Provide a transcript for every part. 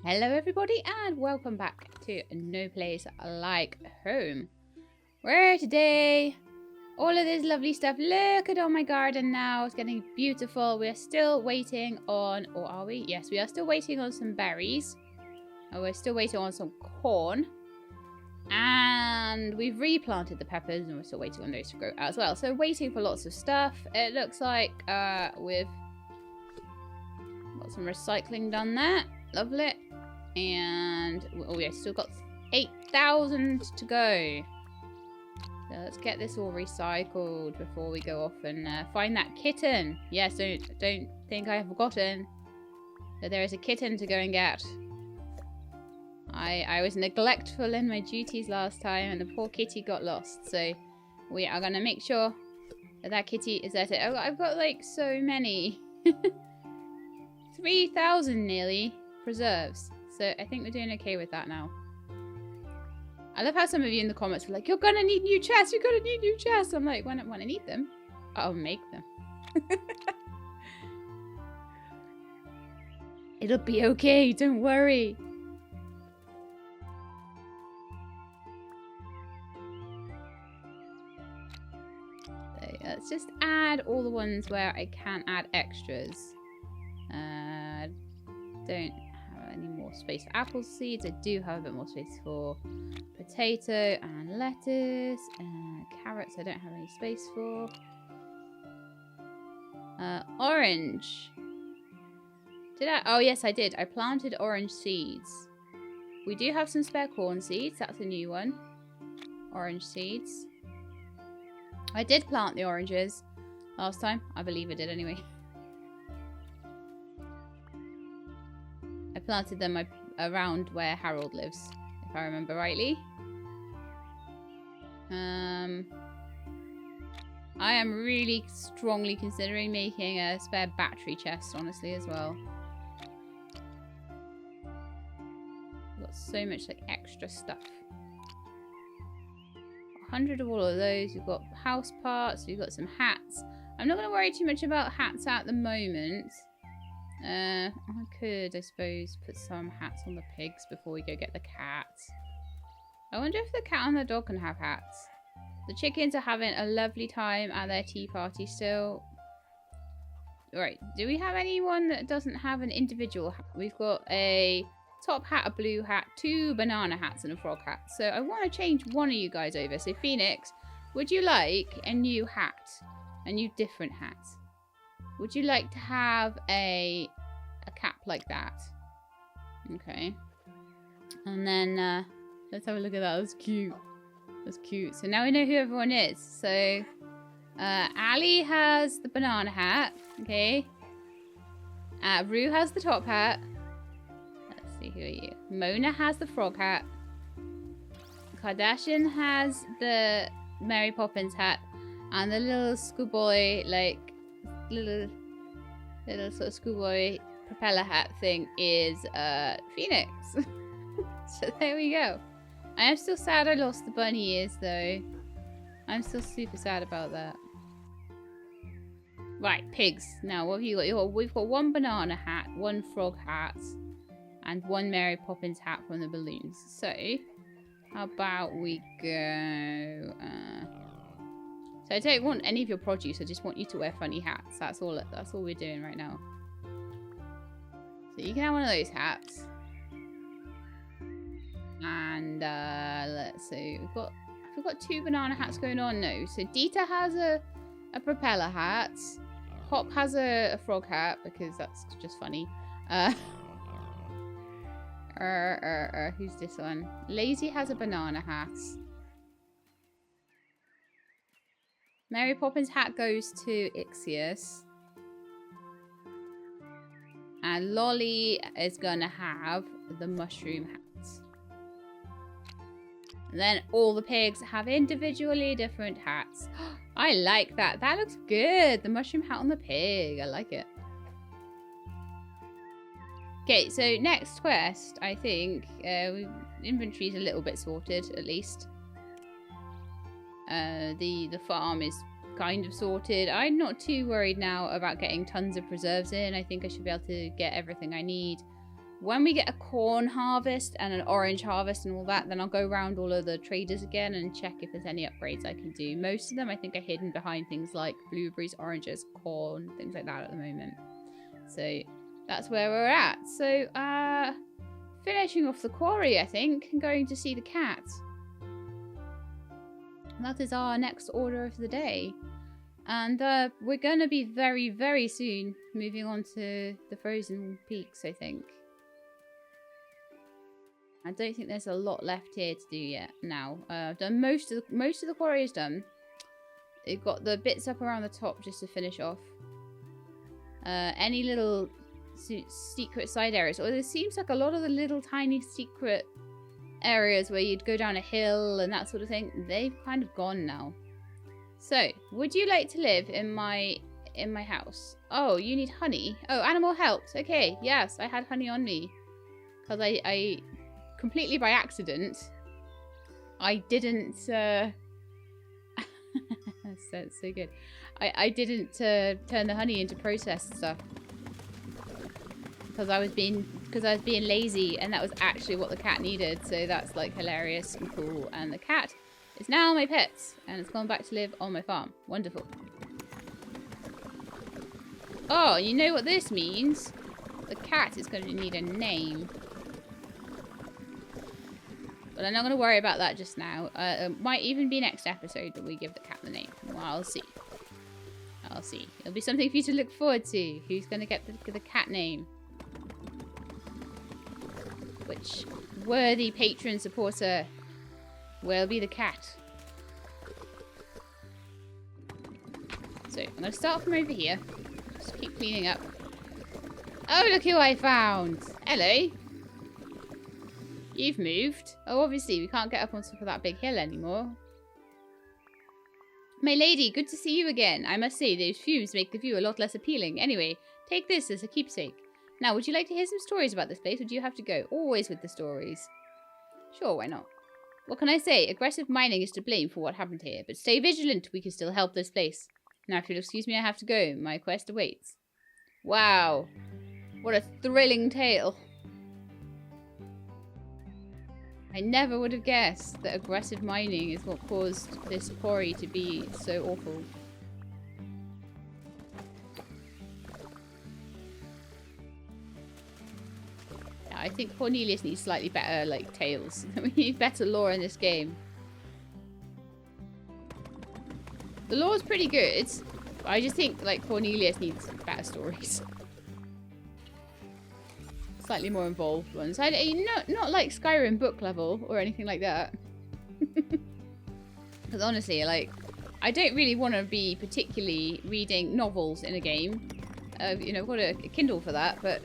Hello everybody and welcome back to No Place Like Home. Where today, all of this lovely stuff, look at all my garden now, it's getting beautiful. We're still waiting on, or are we? Yes, we are still waiting on some berries. Oh, we're still waiting on some corn. And we've replanted the peppers and we're still waiting on those to grow as well. So waiting for lots of stuff. It looks like we've got some recycling done there. Lovely. And oh yeah, still got 8,000 to go. So let's get this all recycled before we go off and find that kitten. Yes, don't think I have forgotten that there is a kitten to go and get. I was neglectful in my duties last time and the poor kitty got lost. So we are going to make sure that kitty is at it. Oh, I've got like so many. 3,000 nearly preserves. So I think we're doing okay with that now. I love how some of you in the comments were like, you're going to need new chests. You're going to need new chests. I'm like, when I need them, I'll make them. It'll be okay. Don't worry. So let's just add all the ones where I can add extras. Don't have any more space for apple seeds. I do have a bit more space for potato and lettuce and carrots. I don't have any space for. Orange. Did I? Oh yes, I did. I planted orange seeds. We do have some spare corn seeds. That's a new one. Orange seeds. I did plant the oranges last time. I believe I did anyway. I planted them around where Harold lives, if I remember rightly. I am really strongly considering making a spare battery chest, honestly, as well. I've got so much like extra stuff. 100 of all of those. You've got house parts. You've got some hats. I'm not going to worry too much about hats at the moment. I could, I suppose, put some hats on the pigs before we go get the cats. I wonder if the cat and the dog can have hats. The chickens are having a lovely time at their tea party still. Right, do we have anyone that doesn't have an individual hat? We've got a top hat, a blue hat, 2 banana hats and a frog hat. So I want to change one of you guys over. So Phoenix, would you like a new hat? A new different hat? Would you like to have a cap like that? Okay. And then let's have a look at that. That's cute. That's cute. So now we know who everyone is. So Ali has the banana hat. Okay. Rue has the top hat. Let's see, who are you? Mona has the frog hat. Kardashian has the Mary Poppins hat. And the little schoolboy, like, little sort of schoolboy propeller hat thing is Phoenix. So there we go. I am still sad I lost the bunny ears though. I'm still super sad about that. Right, pigs. Now what have you got? We've got 1 banana hat, 1 frog hat, and 1 Mary Poppins hat from the balloons. So how about we go so I don't want any of your produce, I just want you to wear funny hats. That's all we're doing right now. So you can have one of those hats. And let's see, we've got 2 banana hats going on. No, so Dita has a propeller hat. Hop has a frog hat because that's just funny. Who's this one? Lazy has a banana hat. Mary Poppins hat goes to Ixius. And Lolly is gonna have the mushroom hat. And then all the pigs have individually different hats. I like that. That looks good. The mushroom hat on the pig. I like it. Okay, so next quest, I think. Inventory's a little bit sorted, at least. The farm is kind of sorted. I'm not too worried now about getting tons of preserves in. I think I should be able to get everything I need when we get a corn harvest and an orange harvest and all that, then I'll go around all of the traders again and check if there's any upgrades I can do. Most of them I think are hidden behind things like blueberries, oranges, corn, things like that at the moment. So that's where we're at. So finishing off the quarry, I think, and going to see the cat. That is our next order of the day. And we're going to be very, very soon moving on to the frozen peaks, I think. I don't think there's a lot left here to do yet now. I've done most of the quarry is done. They've got the bits up around the top just to finish off. Any little secret side areas. Or there seems like a lot of the little tiny secret areas where you'd go down a hill and that sort of thing, they've kind of gone now. So, would you like to live in my house? Oh, you need honey. Oh, animal helped. Okay, yes, I had honey on me. Because I completely by accident, I didn't, that's so good. I didn't turn the honey into processed stuff. Because I was being lazy, and that was actually what the cat needed. So that's like hilarious and cool. And the cat is now my pet, and it's gone back to live on my farm. Wonderful. Oh, you know what this means? The cat is going to need a name. But I'm not going to worry about that just now. It might even be next episode that we give the cat the name. Well, I'll see. I'll see. It'll be something for you to look forward to. Who's going to get the cat name? Which worthy patron supporter will be the cat? So, I'm going to start from over here. Just keep cleaning up. Oh, look who I found! Hello! You've moved. Oh, obviously, we can't get up on top of that big hill anymore. My lady, good to see you again. I must say, those fumes make the view a lot less appealing. Anyway, take this as a keepsake. Now, would you like to hear some stories about this place, or do you have to go? Always with the stories. Sure, why not? What can I say? Aggressive mining is to blame for what happened here, but stay vigilant. We can still help this place. Now, if you'll excuse me, I have to go. My quest awaits. Wow. What a thrilling tale. I never would have guessed that aggressive mining is what caused this quarry to be so awful. Yeah, I think Cornelius needs slightly better, like, tales. We need better lore in this game. The lore's pretty good. I just think, like, Cornelius needs better stories. Slightly more involved ones. Not like Skyrim book level or anything like that. Because honestly, like, I don't really want to be particularly reading novels in a game. You know, I've got a Kindle for that, but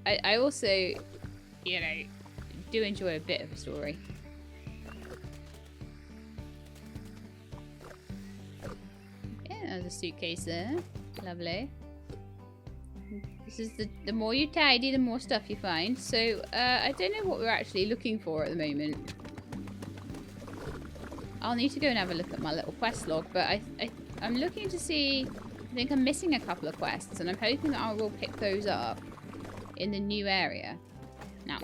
I also, you know, do enjoy a bit of a story. Yeah, there's a suitcase there. Lovely. This is the more you tidy, the more stuff you find. So, I don't know what we're actually looking for at the moment. I'll need to go and have a look at my little quest log, but I'm looking to see... I think I'm missing a couple of quests, and I'm hoping that I will pick those up in the new area. Now,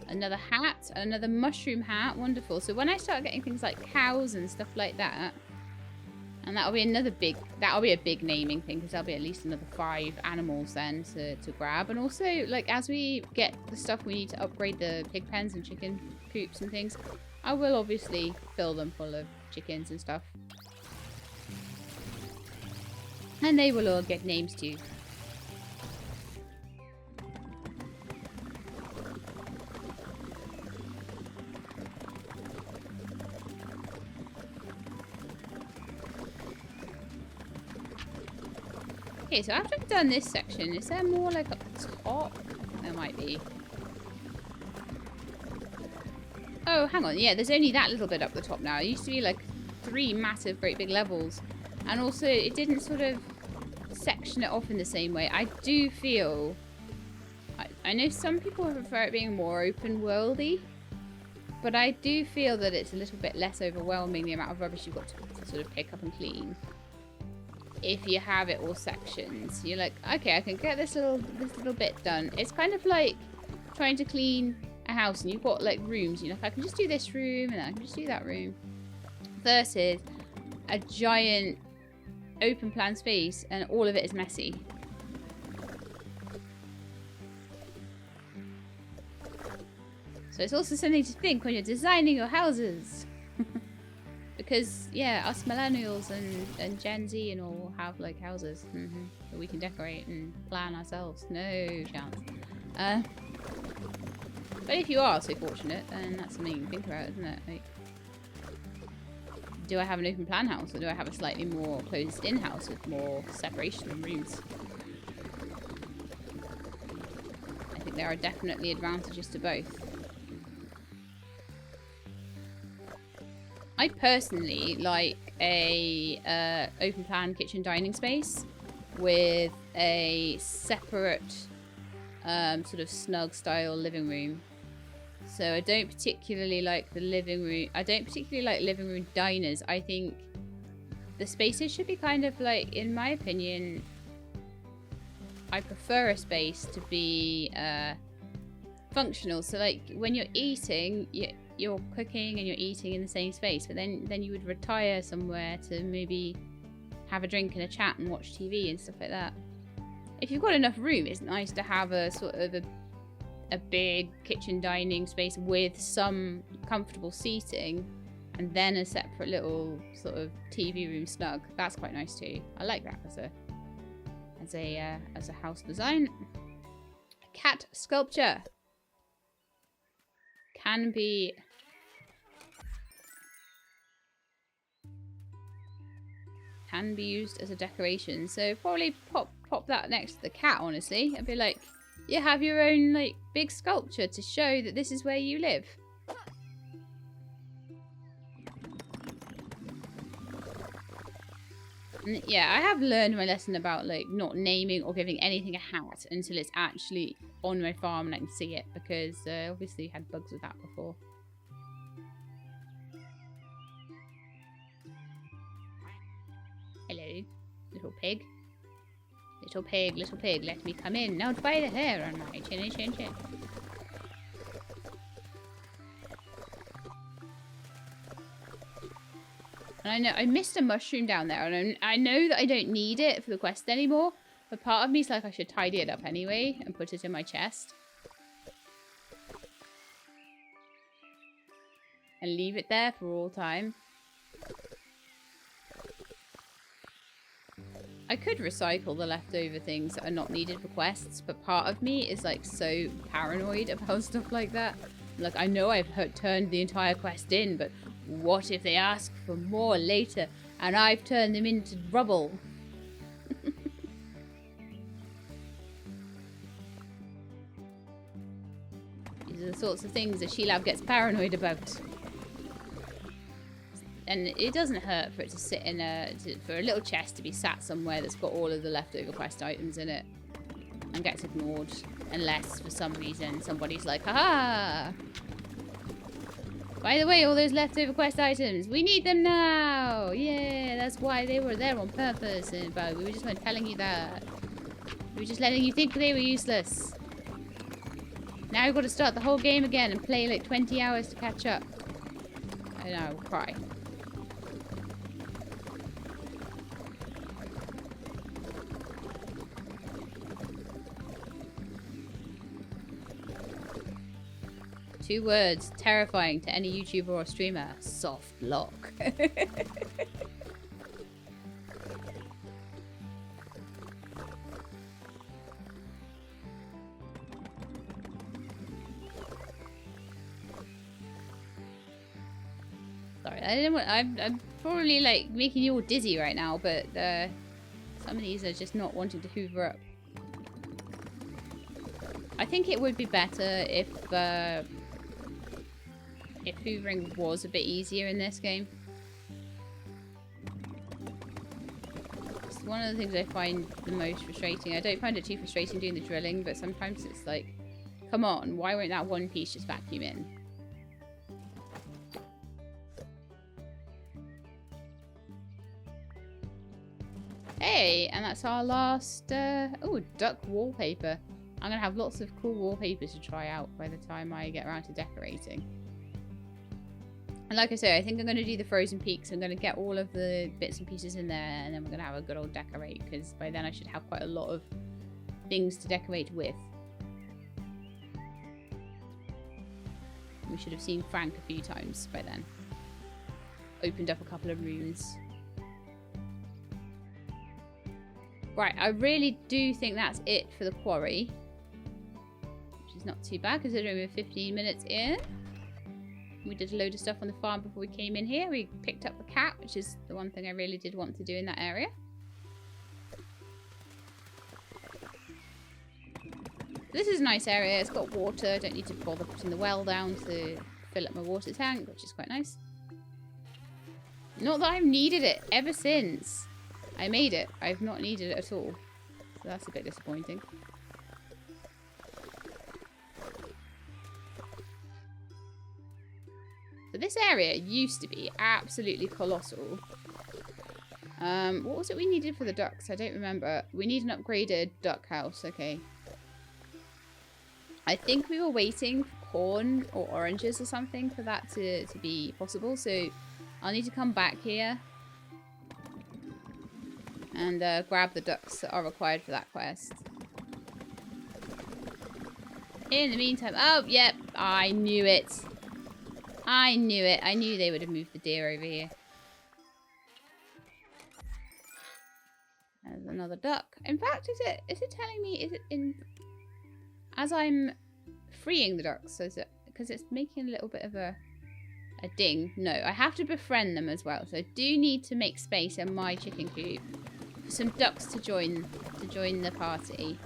another hat, another mushroom hat. Wonderful. So when I start getting things like cows and stuff like that, and that'll be a big naming thing, because there'll be at least another 5 animals then to grab. And also, like, as we get the stuff we need to upgrade the pig pens and chicken coops and things, I will obviously fill them full of chickens and stuff. And they will all get names too. Okay, so after I've done this section, is there more like up the top? There might be. Oh, hang on. Yeah, there's only that little bit up the top now. It used to be like 3 massive, great big levels. And also, it didn't sort of section it off in the same way. I do feel... I know some people prefer it being more open-worldy. But I do feel that it's a little bit less overwhelming, the amount of rubbish you've got to sort of pick up and clean. If you have it all sections, you're like, okay, I can get this little bit done. It's kind of like trying to clean a house and you've got like rooms, you know, I can just do this room and I can just do that room. Versus a giant open plan space and all of it is messy. So it's also something to think when you're designing your houses. Because, yeah, us millennials and Gen Z and all have, like, houses that we can decorate and plan ourselves. No chance. But if you are so fortunate, then that's something you can think about, isn't it? Like, do I have an open plan house or do I have a slightly more closed-in house with more separation of rooms? I think there are definitely advantages to both. I personally like a open plan kitchen dining space with a separate sort of snug style living room. So I don't particularly like the living room. I don't particularly like living room diners. I think the spaces should be kind of like, in my opinion, I prefer a space to be functional. So like when you're eating, you're cooking and you're eating in the same space, but then you would retire somewhere to maybe have a drink and a chat and watch TV and stuff like that. If you've got enough room, it's nice to have a sort of a big kitchen dining space with some comfortable seating and then a separate little sort of TV room snug. That's quite nice too. I like that as a house design. Cat sculpture can be used as a decoration, so probably pop that next to the cat. Honestly, I'd be like, you have your own like big sculpture to show that this is where you live. And yeah, I have learned my lesson about like not naming or giving anything a hat until it's actually on my farm and I can see it, because obviously had bugs with that before. Hello, little pig. Little pig, let me come in. Now by the hair on my chinny chin chin. And I know I missed a mushroom down there, and I know that I don't need it for the quest anymore, but part of me is like I should tidy it up anyway and put it in my chest. And leave it there for all time. I could recycle the leftover things that are not needed for quests, but part of me is like so paranoid about stuff like that. Like, I know I've turned the entire quest in, but what if they ask for more later and I've turned them into rubble? These are the sorts of things that Sheilab gets paranoid about. And it doesn't hurt for it to sit in for a little chest to be sat somewhere that's got all of the leftover quest items in it and gets ignored, unless for some reason somebody's like, haha! By the way, all those leftover quest items, we need them now! Yeah, that's why they were there on purpose, but we just weren't telling you that. We were just letting you think they were useless. Now we've got to start the whole game again and play like 20 hours to catch up. I know, I'll cry. Two words, terrifying to any YouTuber or streamer. Soft lock. Sorry, I didn't want. I'm probably like making you all dizzy right now, but some of these are just not wanting to hoover up. I think it would be better if hoovering was a bit easier in this game. It's one of the things I find the most frustrating. I don't find it too frustrating doing the drilling, but sometimes it's like, come on, why won't that one piece just vacuum in? Hey, and that's our last, oh, duck wallpaper. I'm going to have lots of cool wallpapers to try out by the time I get around to decorating. And like I say, I think I'm going to do the frozen peaks. I'm going to get all of the bits and pieces in there, and then we're going to have a good old decorate, because by then I should have quite a lot of things to decorate with. We should have seen Frank a few times by then. Opened up a couple of rooms. Right, I really do think that's it for the quarry. Which is not too bad, considering we're 15 minutes in. We did a load of stuff on the farm before we came in here. We picked up the cat, which is the one thing I really did want to do in that area. This is a nice area. It's got water. I don't need to bother putting the well down to fill up my water tank, which is quite nice. Not that I've needed it ever since I made it. I've not needed it at all. So that's a bit disappointing. But this area used to be absolutely colossal. What was it we needed for the ducks? I don't remember. We need an upgraded duck house. Okay. I think we were waiting for corn or oranges or something for that to be possible. So I'll need to come back here and grab the ducks that are required for that quest. In the meantime... Oh, yep. I knew it. I knew it. I knew they would have moved the deer over here. There's another duck. In fact, is it telling me, is it in... As I'm freeing the ducks, so is it... Because it's making a little bit of a ding. No, I have to befriend them as well. So I do need to make space in my chicken coop for some ducks to join the party.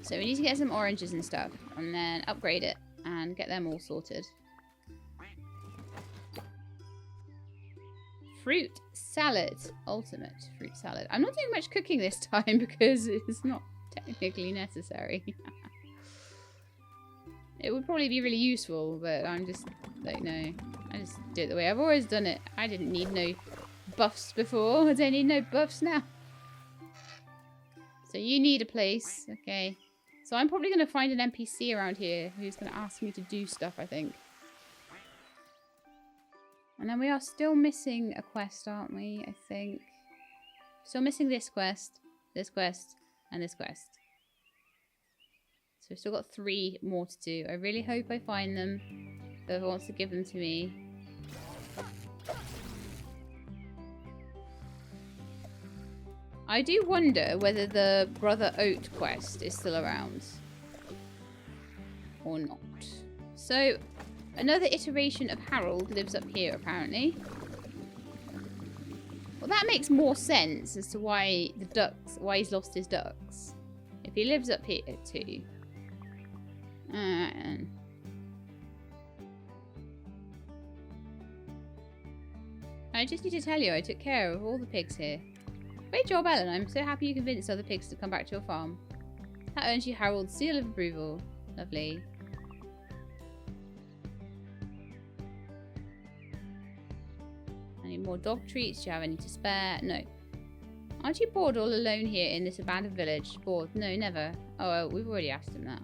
So we need to get some oranges and stuff. And then upgrade it and get them all sorted. Fruit salad. Ultimate fruit salad. I'm not doing much cooking this time because it's not technically necessary. It would probably be really useful, but I'm just like, no. I just do it the way I've always done it. I didn't need no buffs before. I don't need no buffs now. So you need a place. Okay. So I'm probably going to find an NPC around here who's going to ask me to do stuff, I think. And then we are still missing a quest, aren't we? I think. Still missing this quest, and this quest. So we've still got 3 more to do. I really hope I find them. Whoever wants to give them to me. I do wonder whether the Brother Oat quest is still around. Or not. So... Another iteration of Harold lives up here, apparently. Well, that makes more sense as to why why he's lost his ducks. If he lives up here too. I just need to tell you, I took care of all the pigs here. Great job, Ellen. I'm so happy you convinced other pigs to come back to your farm. That earns you Harold's seal of approval. Lovely. Any more dog treats? Do you have any to spare? No. Aren't you bored all alone here in this abandoned village? Bored? No, never. Oh, well, we've already asked him that.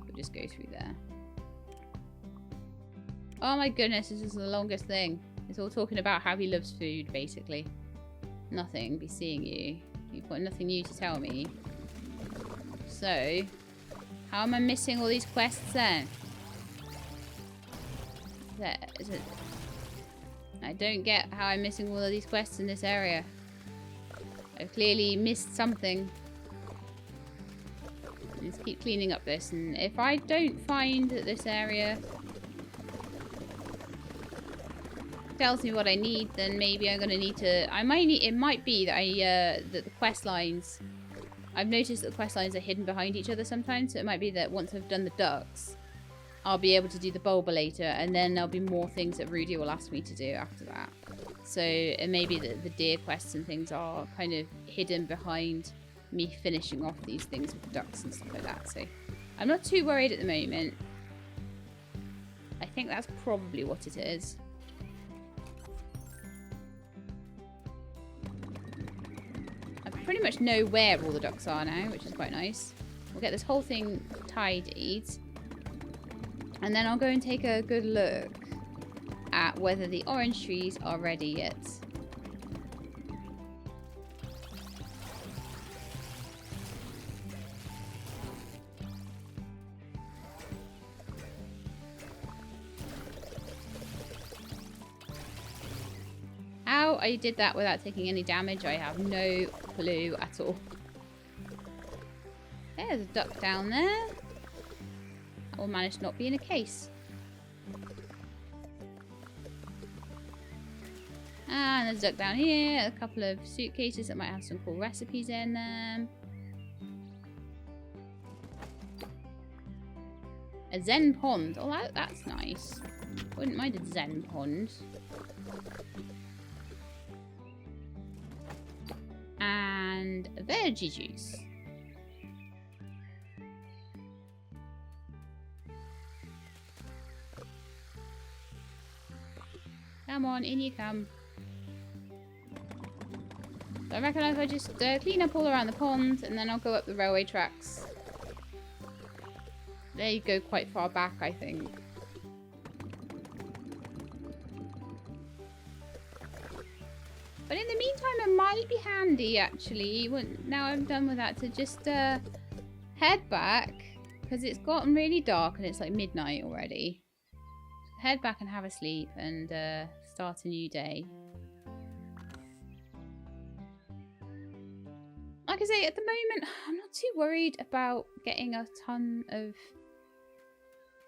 We'll just go through there. Oh my goodness, this is the longest thing. It's all talking about how he loves food, basically. Nothing. Be seeing you. You've got nothing new to tell me. So, how am I missing all these quests then? There, is it... I don't get how I'm missing all of these quests in this area. I've clearly missed something. Let's keep cleaning up this, and if I don't find this area tells me what I need, then maybe I'm gonna need to. It might be that that the quest lines. I've noticed that the quest lines are hidden behind each other sometimes, so it might be that once I've done the ducks, I'll be able to do the bulbulator, and then there'll be more things that Rudy will ask me to do after that. So it may be that the deer quests and things are kind of hidden behind me finishing off these things with the ducks and stuff like that. So I'm not too worried at the moment. I think that's probably what it is. pretty much know where all the ducks are now, which is quite nice. We'll get this whole thing tidied. And then I'll go and take a good look at whether the orange trees are ready yet. How I did that without taking any damage, I have no clue at all. There's a duck down there. That will manage to not be in a case. And there's a duck down here. A couple of suitcases that might have some cool recipes in them. A Zen pond. Oh, that's nice. Wouldn't mind a Zen pond. And a veggie juice. Come on, in you come. So I reckon if I just clean up all around the pond and then I'll go up the railway tracks. They go quite far back, I think. But in the meantime, it might be handy, actually, now I'm done with that, to just head back. Because it's gotten really dark and it's like midnight already. Head back and have a sleep and start a new day. Like I say, at the moment, I'm not too worried about getting a ton of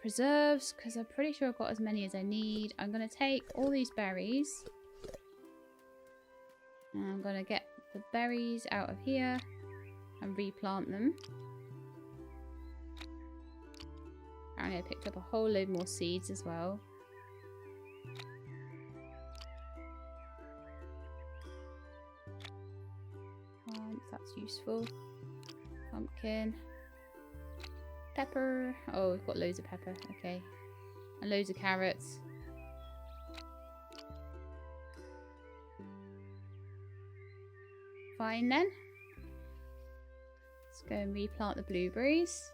preserves because I'm pretty sure I've got as many as I need. I'm going to take all these berries. And I'm going to get the berries out of here and replant them. Apparently I picked up a whole load more seeds as well. That's useful. Pumpkin. Pepper. Oh, we've got loads of pepper. Okay. And loads of carrots. Fine then. Let's go and replant the blueberries.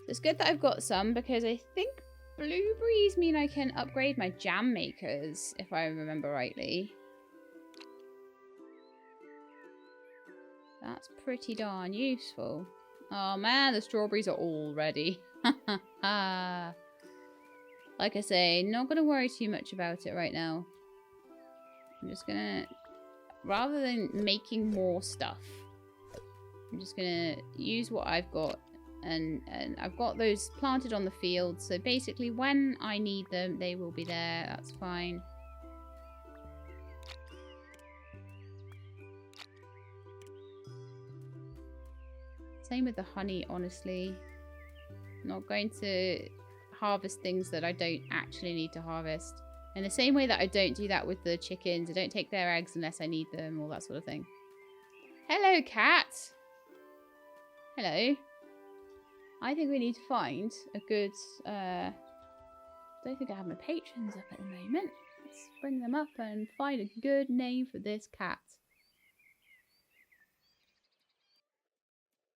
It's good that I've got some because I think blueberries mean I can upgrade my jam makers, if I remember rightly. That's pretty darn useful. Oh man, the strawberries are all ready. Like I say, not going to worry too much about it right now. I'm just going to, rather than making more stuff, I'm just going to use what I've got. And I've got those planted on the field. So basically when I need them, they will be there. That's fine. Same with the honey, honestly. I'm not going to harvest things that I don't actually need to harvest. In the same way that I don't do that with the chickens. I don't take their eggs unless I need them, all that sort of thing. Hello, cat. Hello. I think we need to find a good... I don't think I have my patrons up at the moment. Let's bring them up and find a good name for this cat.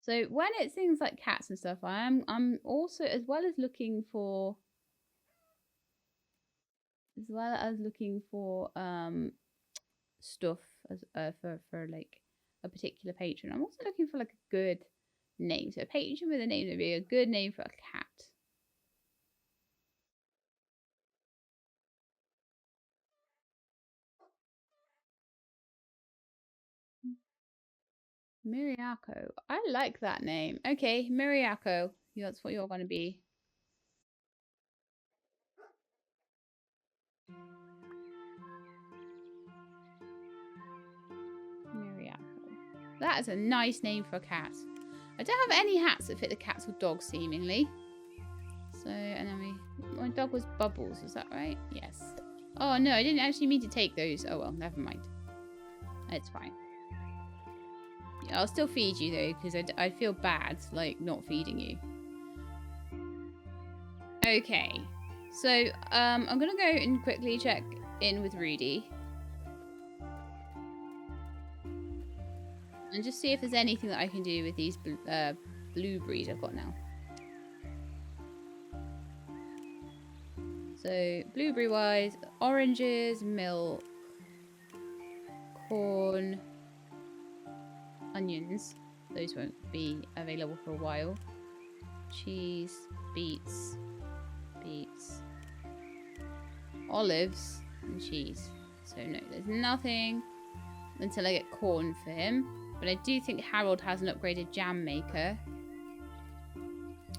So when it's things like cats and stuff, I'm also, as well as looking for stuff as for like a particular patron, I'm also looking for like a good name. So a patron with a name would be a good name for a cat. Miriako. I like that name. Okay, Miriako. That's what you're going to be. Miriako. That is a nice name for a cat. I don't have any hats that fit the cats or dogs, seemingly. So, and then my dog was Bubbles, is that right? Yes. Oh no, I didn't actually mean to take those. Oh well, never mind. It's fine. Yeah, I'll still feed you though, because I feel bad, like, not feeding you. Okay. So, I'm gonna go and quickly check in with Rudy. And just see if there's anything that I can do with these blueberries I've got now. So, blueberry wise, oranges, milk, corn, onions. Those won't be available for a while. Cheese, beets, olives, and cheese. So no, there's nothing until I get corn for him. But I do think Harold has an upgraded jam maker.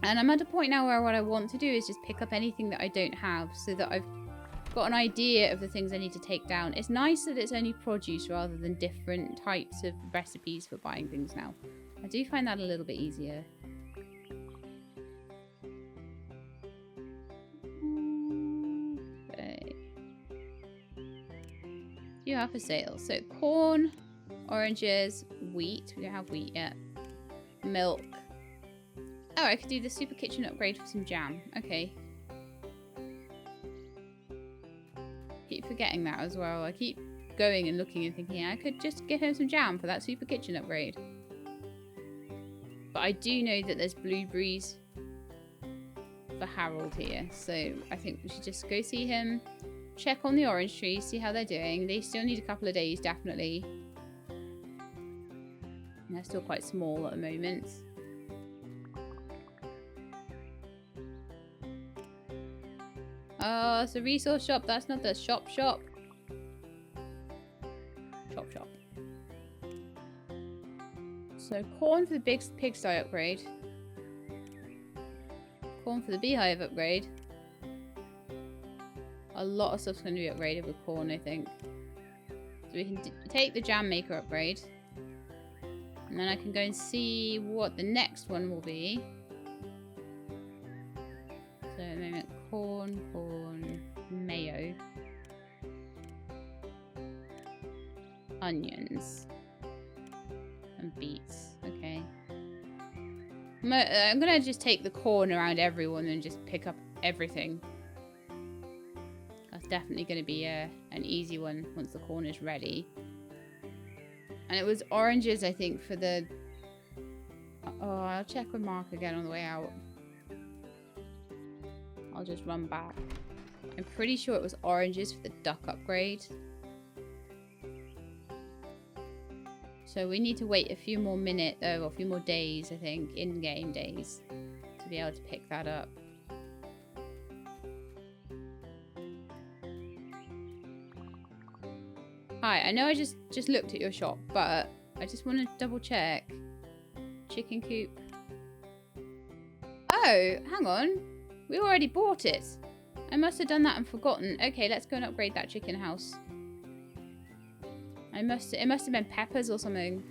And I'm at a point now where what I want to do is just pick up anything that I don't have so that I've got an idea of the things I need to take down. It's nice that it's only produce rather than different types of recipes for buying things now. I do find that a little bit easier. Okay. You have for sale. So corn, oranges, wheat. We don't have wheat yet. Milk. Oh, I could do the super kitchen upgrade for some jam. Okay. Keep forgetting that as well. I keep going and looking and thinking I could just give him some jam for that super kitchen upgrade. But I do know that there's blueberries for Harold here. So I think we should just go see him. Check on the orange trees, see how they're doing. They still need a couple of days, definitely. And they're still quite small at the moment. Oh, it's a resource shop. That's not the shop. Shop. So corn for the big pigsty upgrade. Corn for the beehive upgrade. A lot of stuff's going to be upgraded with corn, I think. So we can take the jam maker upgrade. And then I can go and see what the next one will be. So at the moment, corn, mayo. Onions. And beets. Okay. I'm going to just take the corn around everyone and just pick up everything. That's definitely going to be an easy one once the corn is ready. And it was oranges, I think, for the... Oh, I'll check with Mark again on the way out. I'll just run back. I'm pretty sure it was oranges for the duck upgrade. So we need to wait a few more minutes, or a few more days, I think, in-game days, to be able to pick that up. Hi, I know I just looked at your shop, but I just want to double check. Chicken coop. Oh, hang on. We already bought it. I must have done that and forgotten. Okay, let's go and upgrade that chicken house. It must have been peppers or something.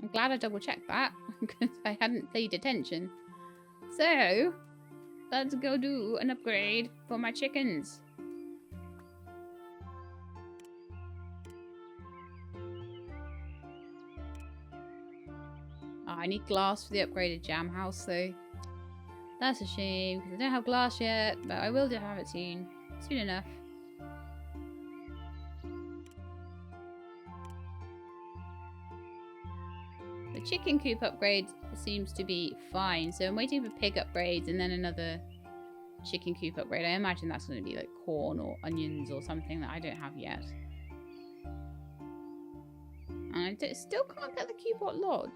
I'm glad I double checked that because I hadn't paid attention. So, let's go do an upgrade for my chickens. Oh, I need glass for the upgraded jam house though. That's a shame, because I don't have glass yet, but I will have it soon. Soon enough. The chicken coop upgrade seems to be fine, so I'm waiting for pig upgrades and then another chicken coop upgrade. I imagine that's going to be like corn or onions or something that I don't have yet. And I still can't get the Coop Lodge.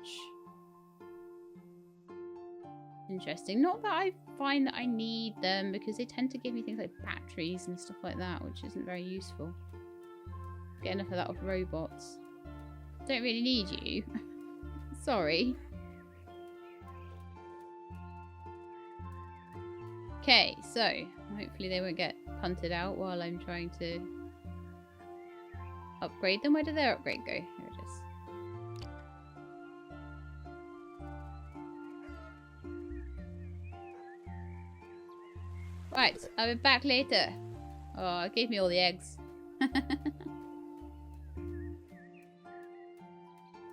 Interesting. Not that I find that I need them, because they tend to give me things like batteries and stuff like that, which isn't very useful. Get enough of that with robots. Don't really need you. Sorry. Okay, so hopefully they won't get punted out while I'm trying to upgrade them. Where did their upgrade go? Here it is. Right, I'll be back later. Oh, it gave me all the eggs.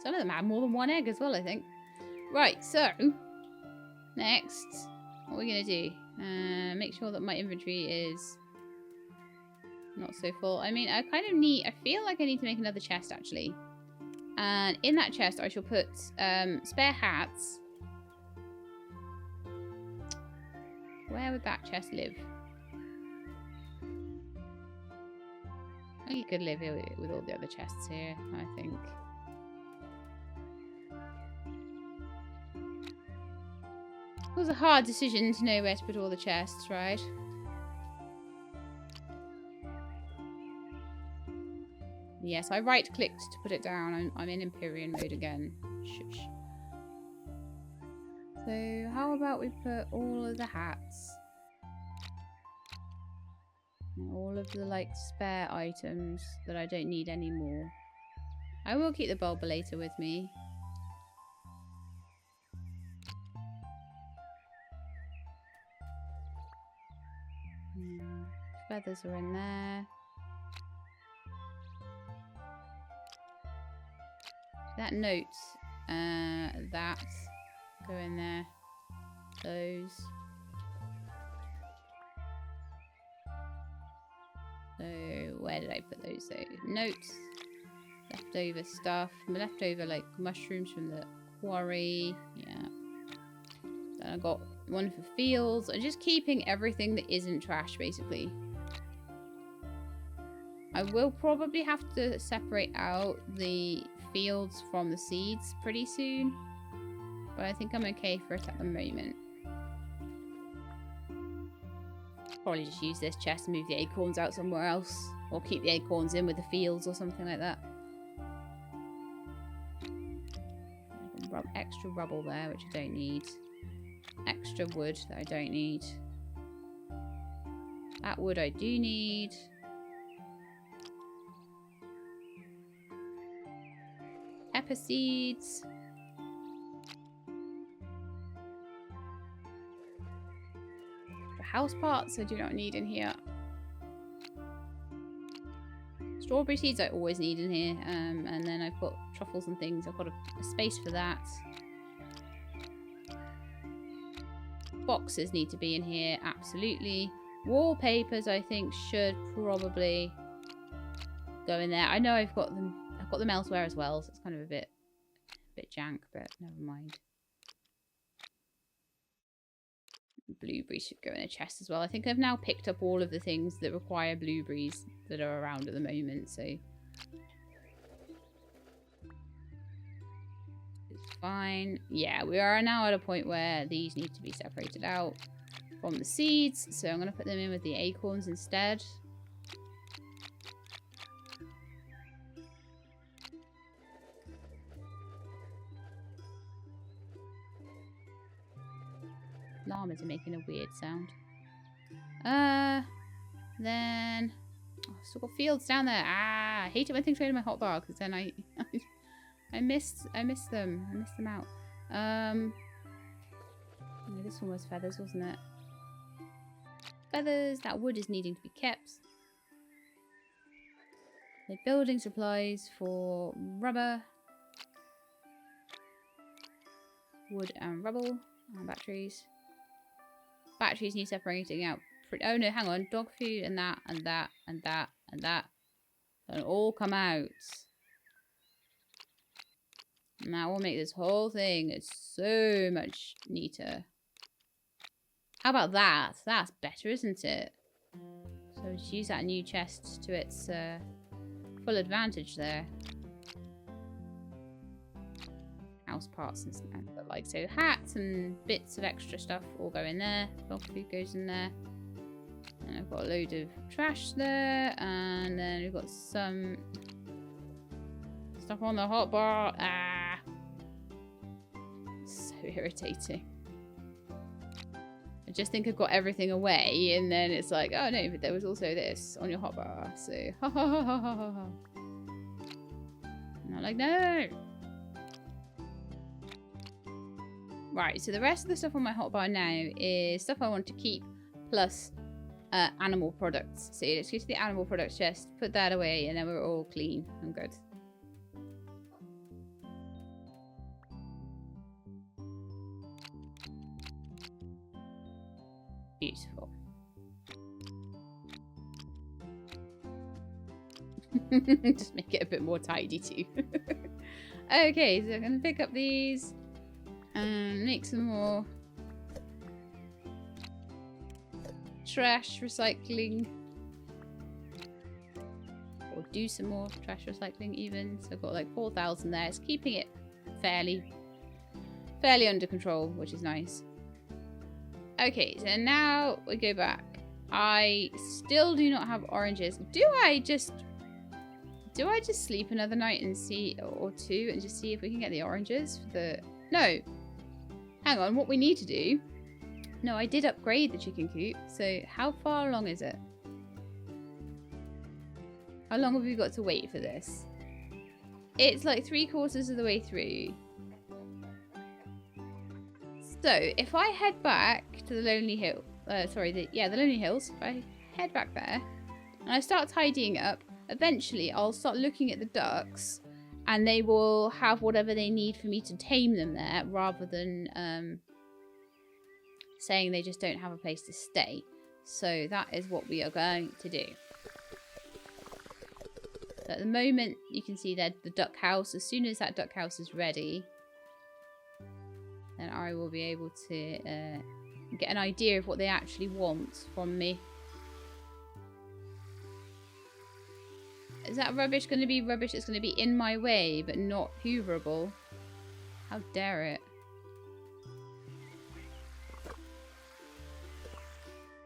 Some of them had more than one egg as well, I think. Right, so next, what are we going to do? Make sure that my inventory is Not so full. I mean, I feel like I need to make another chest, actually. And in that chest, I shall put spare hats. Where would that chest live? You could live here with all the other chests here, I think. It was a hard decision to know where to put all the chests, right? Yes, I right-clicked to put it down. I'm in Empyrean mode again. Shush. So, how about we put all of the hats? And all of the, like, spare items that I don't need anymore. I will keep the bulbulator with me. Feathers are in there. That note, that, go in there. Those. So, where did I put those? So, notes, leftover stuff, leftover, like, mushrooms from the quarry. Yeah. Then I got one for fields. I'm just keeping everything that isn't trash, basically. I will probably have to separate out the fields from the seeds pretty soon. But I think I'm okay for it at the moment. Probably just use this chest and move the acorns out somewhere else. Or keep the acorns in with the fields or something like that. Extra rubble there, which I don't need. Extra wood that I don't need. That wood I do need. Pepper seeds. The house parts I do not need in here. Strawberry seeds I always need in here. And then I've got truffles and things. I've got a space for that. Boxes need to be in here, absolutely. Wallpapers I think should probably go in there. I know I've got them elsewhere as well, so it's kind of a bit jank, but never mind. Blueberries should go in a chest as well. I think I've now picked up all of the things that require blueberries that are around at the moment, so it's fine. Yeah, we are now at a point where these need to be separated out from the seeds, so I'm going to put them in with the acorns instead. Llamas are making a weird sound. Then oh, I've still got fields down there. I hate it when things go in my hotbar because then I miss them. I miss them out. This one was feathers, wasn't it? Feathers. That wood is needing to be kept. The building supplies for rubber, wood, and rubble, and batteries. Batteries need separating out. Oh no, hang on. Dog food and that, and that, and that, and that. That'll all come out. And that will make this whole thing so much neater. How about that? That's better, isn't it? So just use that new chest to its full advantage there. House parts and stuff. But like so, hats and bits of extra stuff all go in there. Dog food goes in there. And I've got a load of trash there, and then we've got some stuff on the hotbar. Ah, so irritating. I just think I've got everything away, and then it's like, oh no, but there was also this on your hotbar. So ha ha ha ha ha ha. And I'm like, no. Right, so the rest of the stuff on my hotbar now is stuff I want to keep, plus animal products. So let's go to the animal products chest, put that away, and then we're all clean and good. Beautiful. Just make it a bit more tidy too. Okay, so I'm going to pick up these and make some more trash recycling. Or do some more trash recycling even. So I've got like 4,000 there. It's keeping it fairly under control, which is nice. Okay, so now we go back. I still do not have oranges. Do I just sleep another night and see, or two, and just see if we can get the oranges for the... No. Hang on, what we need to do... No, I did upgrade the chicken coop. So how far along is it? How long have we got to wait for this? It's like 3/4 of the way through. So if I head back to the Lonely Hill, the Lonely Hills. If I head back there and I start tidying up, eventually I'll start looking at the ducks, and they will have whatever they need for me to tame them there, rather than saying they just don't have a place to stay. So that is what we are going to do. So at the moment, you can see that the duck house. As soon as that duck house is ready, then I will be able to get an idea of what they actually want from me. Is that rubbish going to be rubbish that's going to be in my way but not hooverable? How dare it?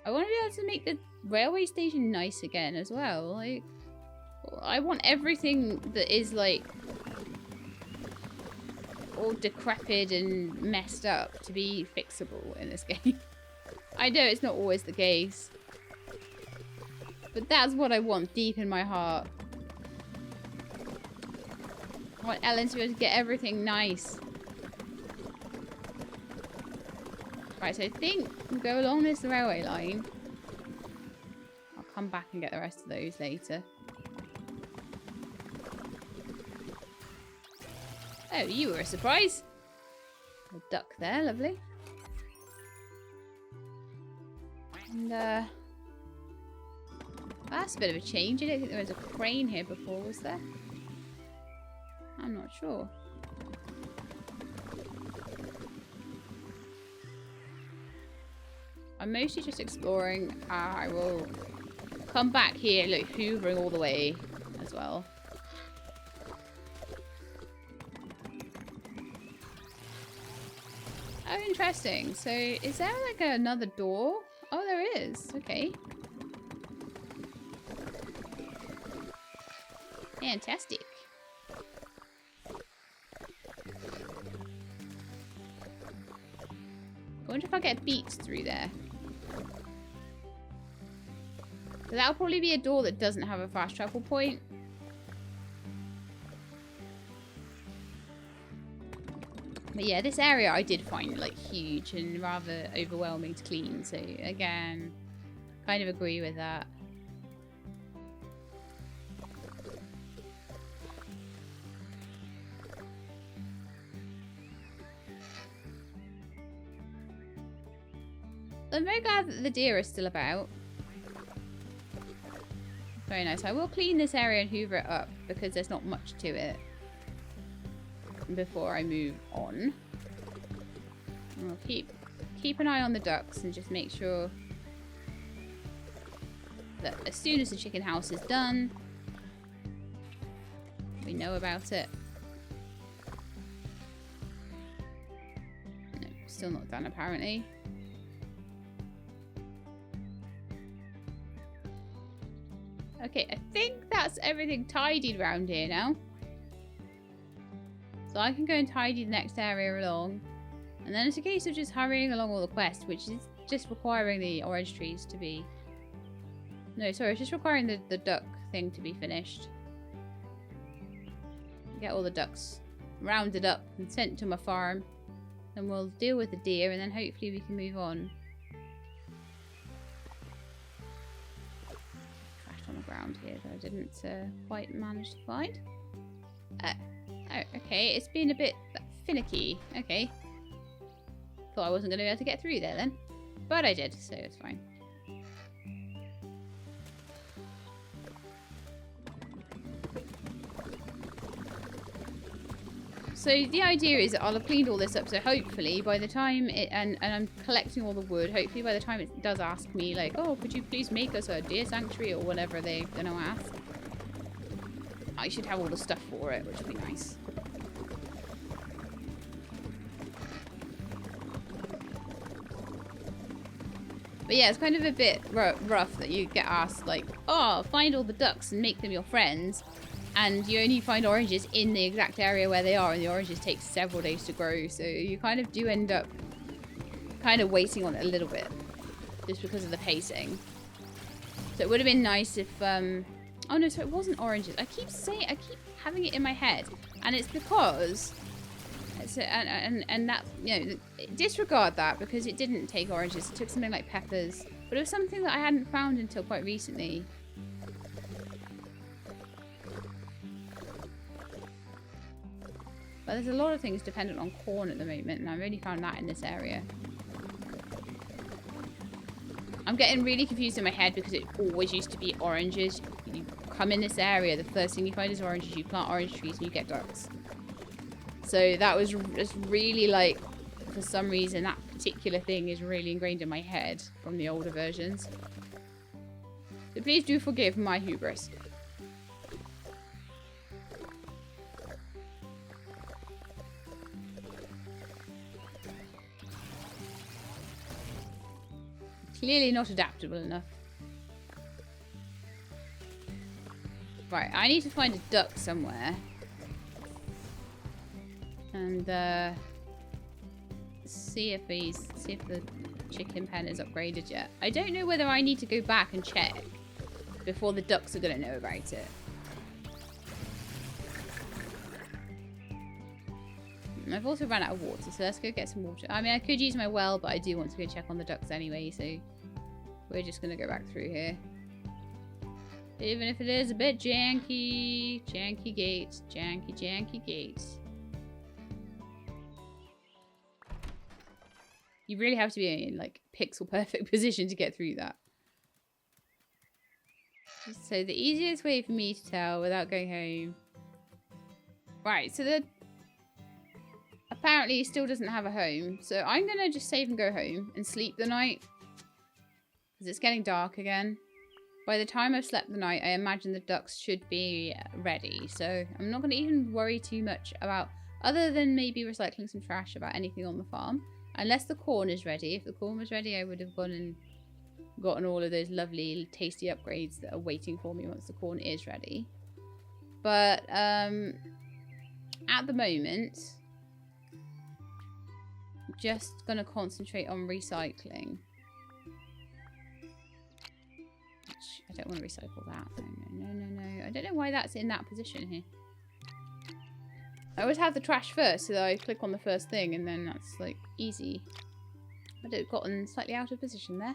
I want to be able to make the railway station nice again as well. Like, I want everything that is like all decrepit and messed up to be fixable in this game. I know it's not always the case, but that's what I want deep in my heart. I want Ellen to be able to get everything nice. Right, so I think we'll go along this railway line. I'll come back and get the rest of those later. Oh, you were a surprise. A duck there, lovely. And that's a bit of a change. I don't think there was a crane here before, was there? I'm not sure. I'm mostly just exploring. I will come back here, like hoovering all the way as well. Oh, interesting. So, is there like another door? Oh, there is. Okay. Fantastic. I wonder if I get beats through there. So that'll probably be a door that doesn't have a fast travel point. But yeah, this area I did find like huge and rather overwhelming to clean. So again, kind of agree with that. I'm very glad that the deer are still about. Very nice. I will clean this area and hoover it up because there's not much to it before I move on. I'll keep an eye on the ducks and just make sure that as soon as the chicken house is done, we know about it. No, still not done apparently. Okay, I think that's everything tidied around here now. So I can go and tidy the next area along. And then it's a case of just hurrying along all the quests, which is just requiring the orange trees to be... No, sorry, it's just requiring the duck thing to be finished. Get all the ducks rounded up and sent to my farm. Then we'll deal with the deer and then hopefully we can move on. On the ground here that I didn't quite manage to find. Oh, okay. It's been a bit finicky. Okay. Thought I wasn't going to be able to get through there then. But I did, so it's fine. So the idea is that I'll have cleaned all this up, so hopefully by the time and I'm collecting all the wood, hopefully by the time it does ask me, like, oh, could you please make us a deer sanctuary or whatever they're going to ask, I should have all the stuff for it, which would be nice. But yeah, it's kind of a bit rough that you get asked, like, oh, find all the ducks and make them your friends. And you only find oranges in the exact area where they are, and the oranges take several days to grow. So you kind of do end up kind of waiting on it a little bit, just because of the pacing. So it would have been nice if, oh no, so it wasn't oranges. I keep having it in my head, and it's because, and that, you know, disregard that because it didn't take oranges. It took something like peppers, but it was something that I hadn't found until quite recently. But there's a lot of things dependent on corn at the moment, and I've only found that in this area. I'm getting really confused in my head because it always used to be oranges. You come in this area, the first thing you find is oranges. You plant orange trees and you get ducks. So that was just really, like, for some reason, that particular thing is really ingrained in my head from the older versions. So please do forgive my hubris. Clearly not adaptable enough. Right, I need to find a duck somewhere. And see if the chicken pen is upgraded yet. I don't know whether I need to go back and check before the ducks are gonna know about it. I've also run out of water, so let's go get some water. I mean, I could use my well, but I do want to go check on the ducks anyway, so we're just going to go back through here. Even if it is a bit janky. Janky gates. Janky gates. You really have to be in, like, pixel perfect position to get through that. So the easiest way for me to tell without going home... Right, so the... Apparently he still doesn't have a home, so I'm going to just save and go home and sleep the night. Because it's getting dark again. By the time I've slept the night, I imagine the ducks should be ready. So I'm not going to even worry too much about, other than maybe recycling some trash, about anything on the farm. Unless the corn is ready. If the corn was ready, I would have gone and gotten all of those lovely, tasty upgrades that are waiting for me once the corn is ready. But at the moment... just gonna concentrate on recycling. I don't want to recycle that. No. I don't know why that's in that position here. I always have the trash first, so that I click on the first thing, and then that's like easy. I'd have gotten slightly out of position there.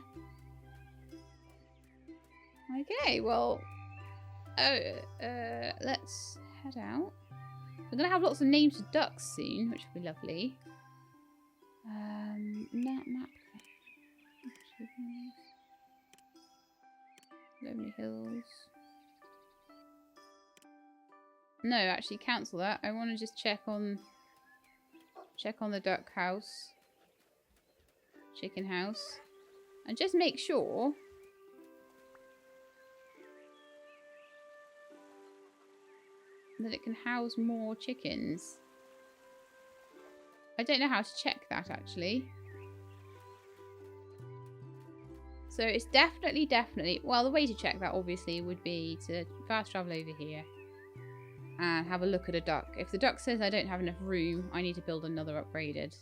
Okay, well, let's head out. We're gonna have lots of names of ducks soon, which will be lovely. Map. Lonely Hills. No, actually cancel that. I want to just check on the duck house. Chicken house. And just make sure that it can house more chickens. I don't know how to check that, actually. So it's definitely... Well, the way to check that, obviously, would be to fast travel over here and have a look at a duck. If the duck says I don't have enough room, I need to build another upgraded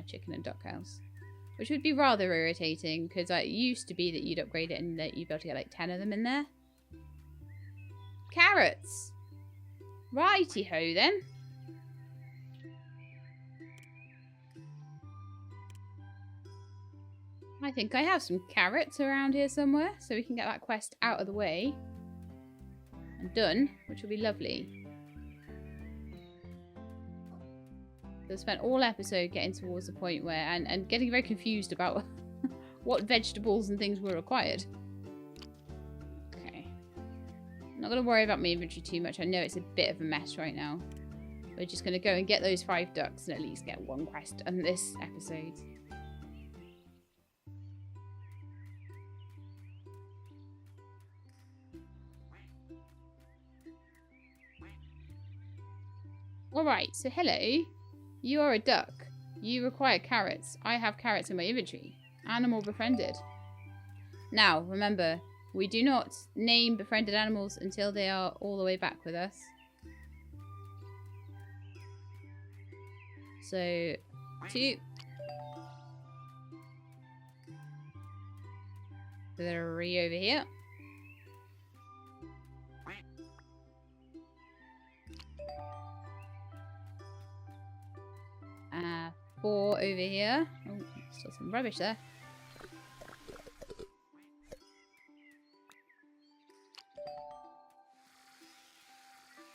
chicken and duck house. Which would be rather irritating, because it used to be that you'd upgrade it and that you'd be able to get like 10 of them in there. Carrots! Righty-ho, then. I think I have some carrots around here somewhere, so we can get that quest out of the way and done, which will be lovely. So I spent all episode getting towards the point where, and getting very confused about what vegetables and things were required. Okay. I'm not going to worry about my inventory too much. I know it's a bit of a mess right now. We're just going to go and get those 5 ducks and at least get 1 quest on this episode. Alright, so hello. You are a duck. You require carrots. I have carrots in my inventory. Animal befriended. Now, remember, we do not name befriended animals until they are all the way back with us. So, 2, 3 over here. Uh, 4 over here. Oh, still some rubbish there.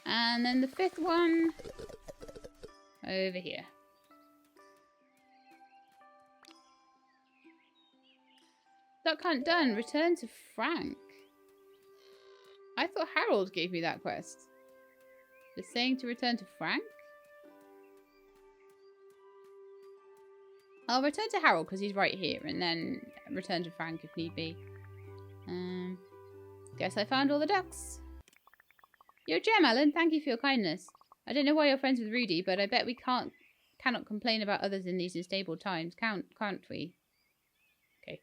And then the 5th one over here. Duck hunt done. Return to Frank. I thought Harold gave me that quest. Just saying to return to Frank? I'll return to Harold because he's right here, and then return to Frank if need be. Guess I found all the ducks. You're a gem, Alan. Thank you for your kindness. I don't know why you're friends with Rudy, but I bet we cannot complain about others in these unstable times, can't we? Okay.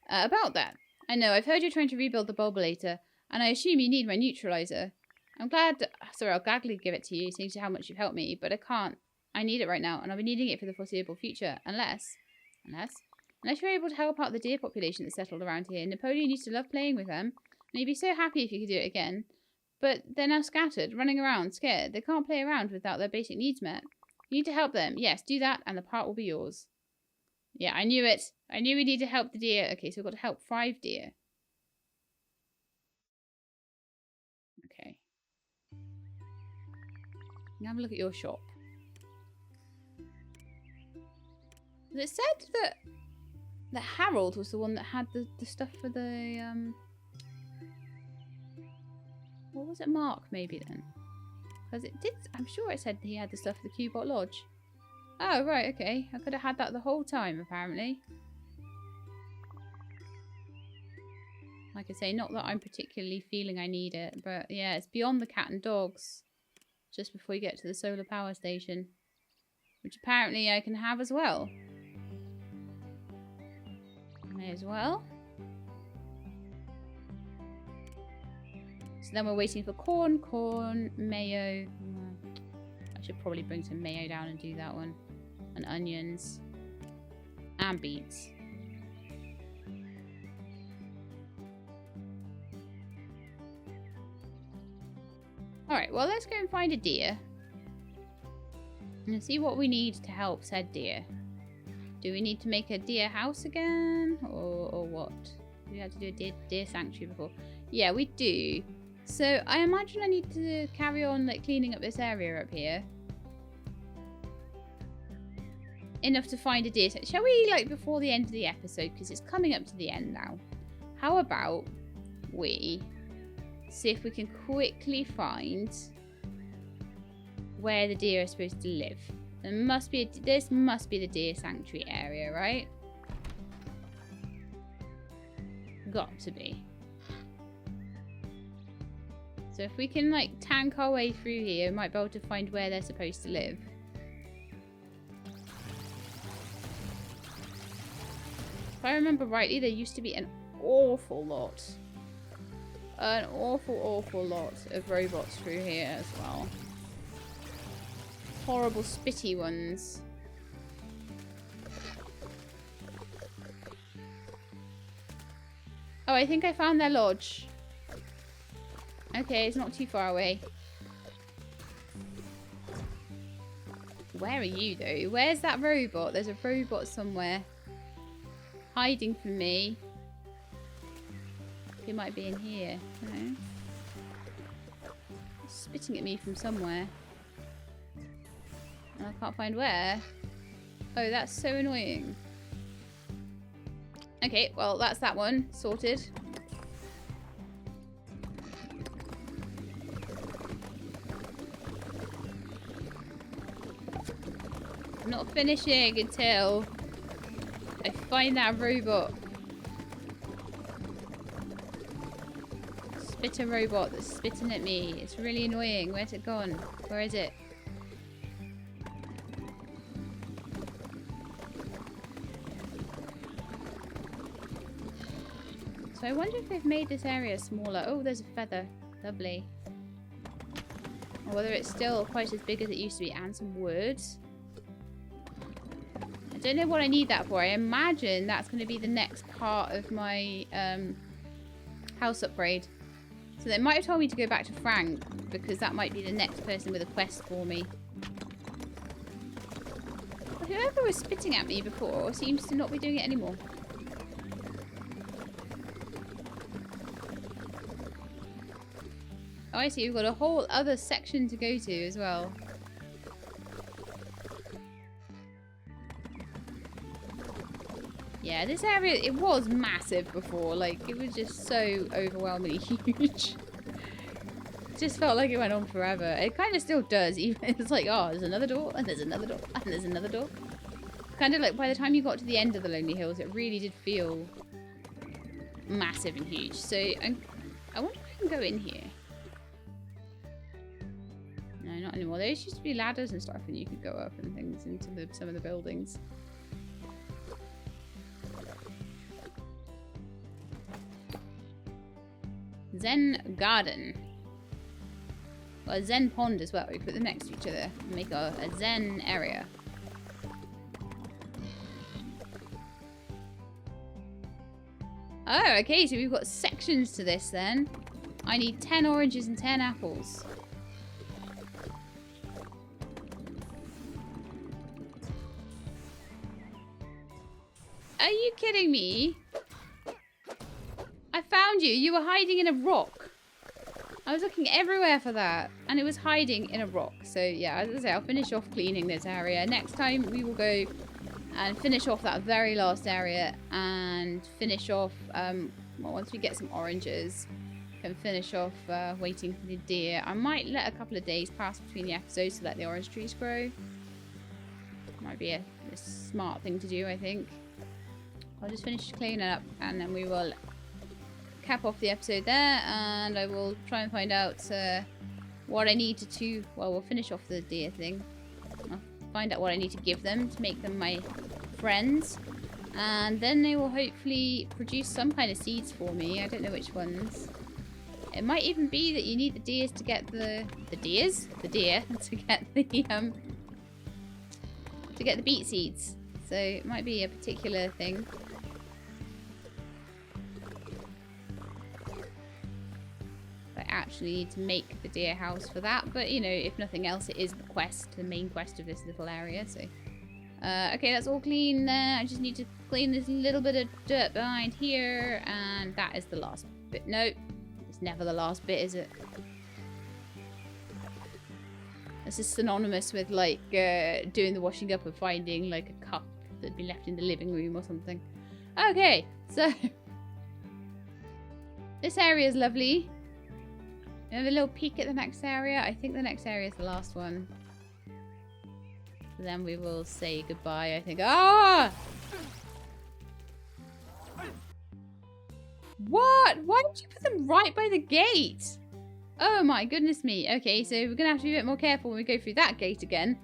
About that. I know, I've heard you're trying to rebuild the bulbulator, and I assume you need my neutralizer. I'll gladly give it to you, seeing how much you've helped me, but I can't. I need it right now, and I'll be needing it for the foreseeable future, unless you're able to help out the deer population that's settled around here. Napoleon used to love playing with them, and he'd be so happy if you could do it again. But they're now scattered, running around, scared. They can't play around without their basic needs met. You need to help them. Yes, do that, and the part will be yours. Yeah, I knew it. I knew we need to help the deer. Okay, so we've got to help 5 deer. Okay. Now have a look at your shop. It said that Harold was the one that had the stuff for the what was it, Mark maybe then? Because it did, I'm sure it said he had the stuff for the Cubot Lodge. Oh right, okay. I could have had that the whole time apparently. Like I say, not that I'm particularly feeling I need it, but yeah, it's beyond the cat and dogs. Just before you get to the solar power station. Which apparently I can have as well. May as well. So then we're waiting for corn, mayo. I should probably bring some mayo down and do that one. And onions. And beets. Alright, well let's go and find a deer. And see what we need to help said deer. Do we need to make a deer house again? Or what? We had to do a deer sanctuary before. Yeah, we do. So I imagine I need to carry on like cleaning up this area up here. Enough to find a deer. Shall we, like, before the end of the episode, because it's coming up to the end now. How about we see if we can quickly find where the deer are supposed to live. This must be the deer sanctuary area, right? Got to be. So if we can like tank our way through here, we might be able to find where they're supposed to live. If I remember rightly, there used to be an awful lot. An awful lot of robots through here as well. Horrible spitty ones. Oh, I think I found their lodge. Okay, it's not too far away. Where are you though? Where's that robot? There's a robot somewhere. Hiding from me. He might be in here. No. Spitting at me from somewhere. And I can't find where. Oh, that's so annoying. Okay, well, that's that one. Sorted. I'm not finishing until I find that robot. Spitter robot that's spitting at me. It's really annoying. Where's it gone? Where is it? So I wonder if they've made this area smaller. Oh, there's a feather. Lovely. Or whether it's still quite as big as it used to be. And some wood. I don't know what I need that for. I imagine that's going to be the next part of my house upgrade. So they might have told me to go back to Frank, because that might be the next person with a quest for me. But whoever was spitting at me before seems to not be doing it anymore. Oh, I see. We've got a whole other section to go to as well. Yeah, this area, it was massive before. Like, it was just so overwhelmingly huge. It just felt like it went on forever. It kind of still does. Even it's like, oh, there's another door, and there's another door, and there's another door. Kind of like by the time you got to the end of the Lonely Hills, it really did feel massive and huge. So, I wonder if I can go in here. No, not anymore. There used to be ladders and stuff, and you could go up and things into some of the buildings. Zen garden. Well, a Zen pond as well. We put them next to each other and make a Zen area. Oh, okay, so we've got sections to this then. I need 10 oranges and 10 apples. Are you kidding me? I found you. You were hiding in a rock. I was looking everywhere for that. And it was hiding in a rock. So, yeah, as I say, I'll finish off cleaning this area. Next time, we will go and finish off that very last area. And finish off, well, once we get some oranges, can finish off waiting for the deer. I might let a couple of days pass between the episodes to let the orange trees grow. Might be a smart thing to do, I think. I'll just finish cleaning up and then we will cap off the episode there, and I will try and find out what I need to, well, we'll finish off the deer thing. I'll find out what I need to give them to make them my friends, and then they will hopefully produce some kind of seeds for me. I don't know which ones. It might even be that you need the deers to get the deer to get the beet seeds. So it might be a particular thing. I actually need to make the deer house for that, but you know, if nothing else, it is the quest, the main quest of this little area. So okay, that's all clean there. I just need to clean this little bit of dirt behind here, and that is the last bit. No, it's never the last bit, is it? This is synonymous with like doing the washing up and finding like a cup that'd been left in the living room or something. Okay, so this area is lovely. We have a little peek at the next area. I think the next area is the last one. So then we will say goodbye, I think. Ah! What? Why did you put them right by the gate? Oh my goodness me. Okay, so we're going to have to be a bit more careful when we go through that gate again.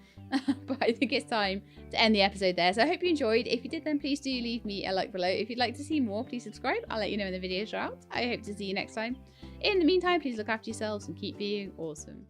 But I think it's time to end the episode there. So I hope you enjoyed. If you did, then please do leave me a like below. If you'd like to see more, please subscribe. I'll let you know when the videos are out. I hope to see you next time. In the meantime, please look after yourselves and keep being awesome.